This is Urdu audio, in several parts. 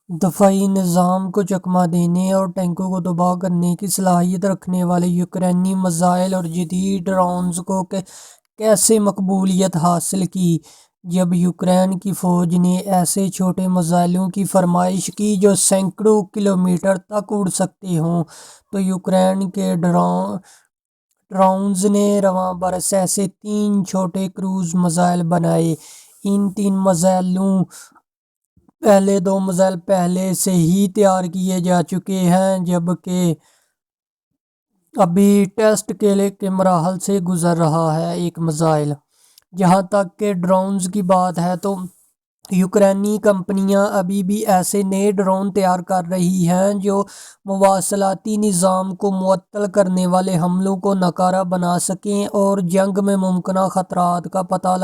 دفاعی نظام کو چکما دینے اور ٹینکوں کو تباہ کرنے کی صلاحیت رکھنے والے یوکرینی میزائل اور جدید ڈرونز کو کیسے مقبولیت حاصل کی؟ جب یوکرین کی فوج نے ایسے چھوٹے میزائلوں کی فرمائش کی جو سینکڑوں کلومیٹر تک اڑ سکتے ہوں تو یوکرین کے ڈرونز نے رواں برس ایسے 3 چھوٹے کروز میزائل بنائے۔ ان 3 میزائلوں پہلے 2 میزائل پہلے سے ہی تیار کیے جا چکے ہیں جبکہ ابھی ٹیسٹ کے مراحل سے گزر رہا ہے ایک میزائل۔ جہاں تک کہ ڈرونز کی بات ہے تو یوکرینی کمپنیاں ابھی بھی ایسے نئے ڈرون تیار کر رہی ہیں جو مواصلاتی نظام کو معطل کرنے والے حملوں کو ناکارہ بنا سکیں اور جنگ میں ممکنہ خطرات کا پتہ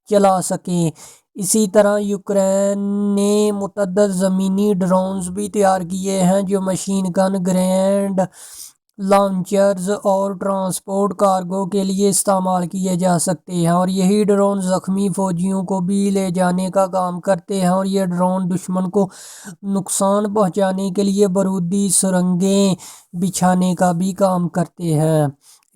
چلا سکیں۔ اسی طرح یوکرین نے متعدد زمینی ڈرونز بھی تیار کیے ہیں جو مشین گن، گرینیڈ لانچرز اور ٹرانسپورٹ کارگو کے لیے استعمال کیے جا سکتے ہیں، اور یہی ڈرون زخمی فوجیوں کو بھی لے جانے کا کام کرتے ہیں، اور یہ ڈرون دشمن کو نقصان پہنچانے کے لیے بارودی سرنگیں بچھانے کا بھی کام کرتے ہیں۔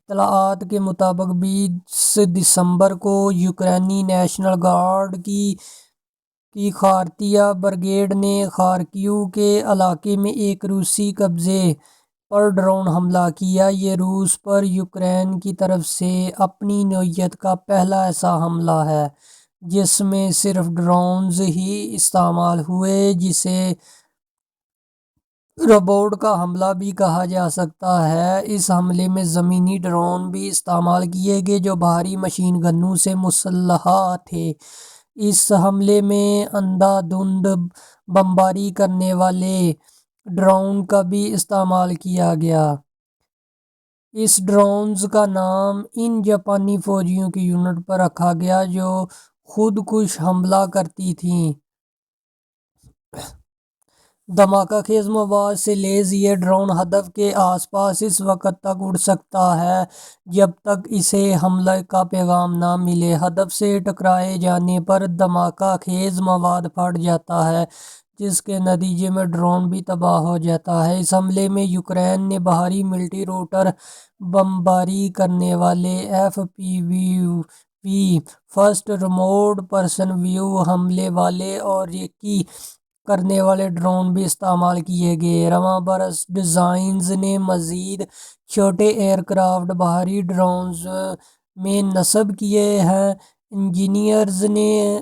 اطلاعات کے مطابق 20 دسمبر کو یوکرینی نیشنل گارڈ کی خارتیا بریگیڈ نے خارکیو کے علاقے میں ایک روسی قبضے پر ڈرون حملہ کیا۔ یہ روس پر یوکرین کی طرف سے اپنی نوعیت کا پہلا ایسا حملہ ہے جس میں صرف ڈرونز ہی استعمال ہوئے، جسے روبوٹ کا حملہ بھی کہا جا سکتا ہے۔ اس حملے میں زمینی ڈرون بھی استعمال کیے گئے جو بھاری مشین گنوں سے مسلح تھے۔ اس حملے میں اندھا دھند بمباری کرنے والے ڈرون کا بھی استعمال کیا گیا۔ اس ڈرونز کا نام ان جاپانی فوجیوں کی یونٹ پر رکھا گیا جو خود کش حملہ کرتی تھیں۔ دھماکہ خیز مواد سے لیس یہ ڈرون ہدف کے آس پاس اس وقت تک اڑ سکتا ہے جب تک اسے حملے کا پیغام نہ ملے۔ ہدف سے ٹکرائے جانے پر دھماکہ خیز مواد پھٹ جاتا ہے جس کے نتیجے میں ڈرون بھی تباہ ہو جاتا ہے۔ اس حملے میں یوکرین نے بھاری ملٹی روٹر بمباری کرنے والے FPV first remote person view حملے والے اور ریکی کرنے والے ڈرون بھی استعمال کیے گئے۔ رواں برس ڈیزائنرز نے مزید چھوٹے ایئر کرافٹ بحری ڈرونز میں نصب کیے ہیں۔ انجینئرز نے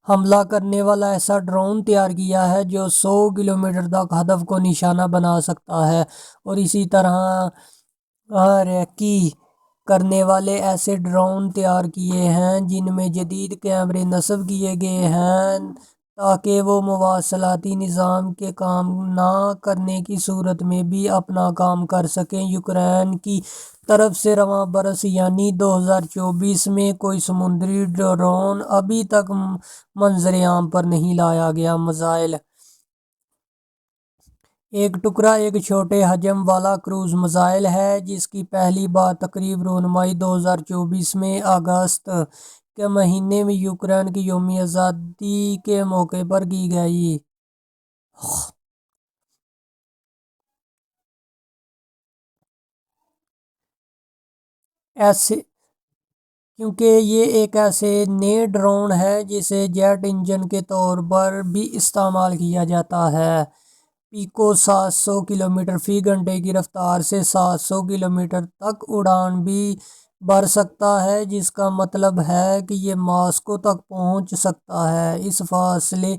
حملہ کرنے والا ایسا ڈرون تیار کیا ہے جو 100 کلومیٹر تک ہدف کو نشانہ بنا سکتا ہے، اور اسی طرح ریکی کرنے والے ایسے ڈرون تیار کیے ہیں جن میں جدید کیمرے نصب کیے گئے ہیں تاکہ وہ مواصلاتی نظام کے کام نہ کرنے کی صورت میں بھی اپنا کام کر سکیں۔ یوکرین کی طرف سے رواں برس یعنی 2024 میں کوئی سمندری ڈرون ابھی تک منظر عام پر نہیں لایا گیا۔ میزائل ایک ٹکڑا ایک چھوٹے حجم والا کروز میزائل ہے جس کی پہلی بار تقریب رونمائی 2024 میں اگست کے مہینے میں یوکرین کی یوم آزادی کے موقع پر کی گئی۔ کیونکہ یہ ایک ایسے نئے ڈرون ہے جسے جیٹ انجن کے طور پر بھی استعمال کیا جاتا ہے۔ پیکو 700 کلومیٹر فی گھنٹے کی رفتار سے 700 کلومیٹر تک اڑان بھی بھر سکتا ہے، جس کا مطلب ہے کہ یہ ماسکو تک پہنچ سکتا ہے۔ اس فاصلے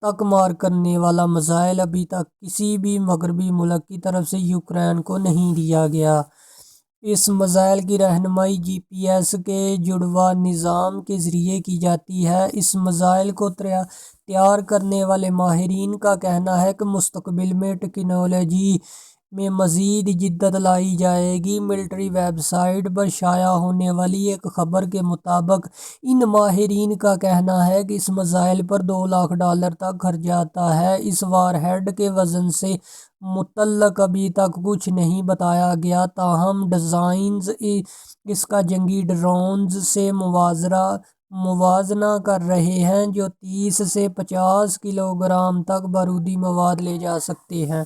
تک مار کرنے والا میزائل ابھی تک کسی بھی مغربی ملک کی طرف سے یوکرین کو نہیں دیا گیا۔ اس میزائل کی رہنمائی GPS کے جڑواں نظام کے ذریعے کی جاتی ہے۔ اس میزائل کو تیار کرنے والے ماہرین کا کہنا ہے کہ مستقبل میں ٹیکنالوجی میں مزید جدت لائی جائے گی۔ ملٹری ویب سائٹ پر شائع ہونے والی ایک خبر کے مطابق ان ماہرین کا کہنا ہے کہ اس میزائل پر $2 لاکھ تک خرچ آتا ہے۔ اس وار ہیڈ کے وزن سے متعلق ابھی تک کچھ نہیں بتایا گیا، تاہم ڈیزائنرز اس کا جنگی ڈرونز سے موازنہ کر رہے ہیں جو 30 سے 50 کلو گرام تک بارودی مواد لے جا سکتے ہیں۔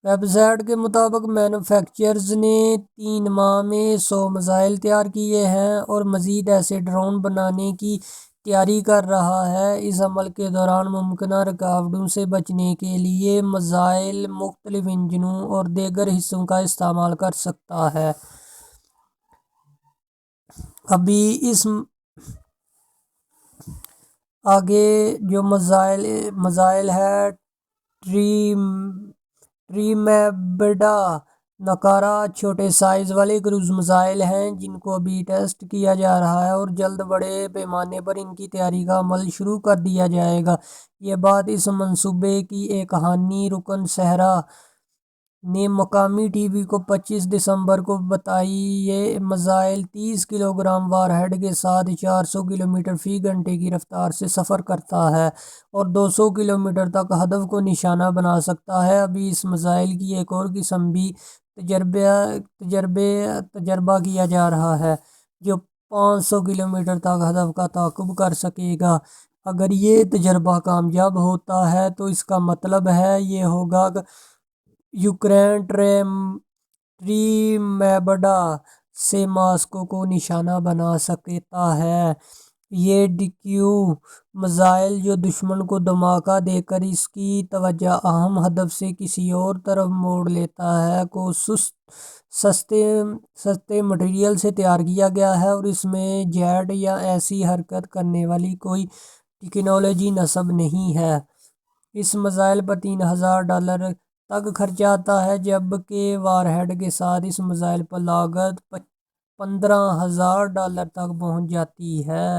ویب سائٹ کے مطابق مینوفیکچررز نے 3 ماہ میں 100 میزائل تیار کیے ہیں اور مزید ایسے ڈرون بنانے کی تیاری کر رہا ہے۔ اس عمل کے دوران ممکنہ رکاوٹوں سے بچنے کے لیے میزائل مختلف انجنوں اور دیگر حصوں کا استعمال کر سکتا ہے۔ ابھی اس آگے جو میزائل ہے ٹریمیبڈا نکارا چھوٹے سائز والے کروز میزائل ہیں جن کو ابھی ٹیسٹ کیا جا رہا ہے اور جلد بڑے پیمانے پر ان کی تیاری کا عمل شروع کر دیا جائے گا۔ یہ بات اس منصوبے کی ایک حامی رکن صحرا نے مقامی ٹی وی کو 25 دسمبر کو بتائی۔ یہ missile 30 kilo gram war had کے ساتھ 400 کلومیٹر فی گھنٹے کی رفتار سے سفر کرتا ہے اور 200 کلومیٹر تک ہدف کو نشانہ بنا سکتا ہے۔ ابھی اس میزائل کی ایک اور قسم بھی تجربہ کیا جا رہا ہے جو 500 کلومیٹر تک ہدف کا تعاقب کر سکے گا۔ اگر یہ تجربہ کامیاب ہوتا ہے تو اس کا مطلب ہے یہ ہوگا کہ یوکرین ٹریمیبڈا سے ماسکو کو نشانہ بنا سکتا ہے۔ یہ ڈیکیو میزائل جو دشمن کو دھماکہ دے کر اس کی توجہ اہم ہدف سے کسی اور طرف موڑ لیتا ہے کو سستے مٹیریل سے تیار کیا گیا ہے اور اس میں جیٹ یا ایسی حرکت کرنے والی کوئی ٹیکنالوجی نصب نہیں ہے۔ اس میزائل پر $3000 تک خرچہ آتا ہے جبکہ وار ہیڈ کے ساتھ اس میزائل پر لاگت $15,000 تک پہنچ جاتی ہے۔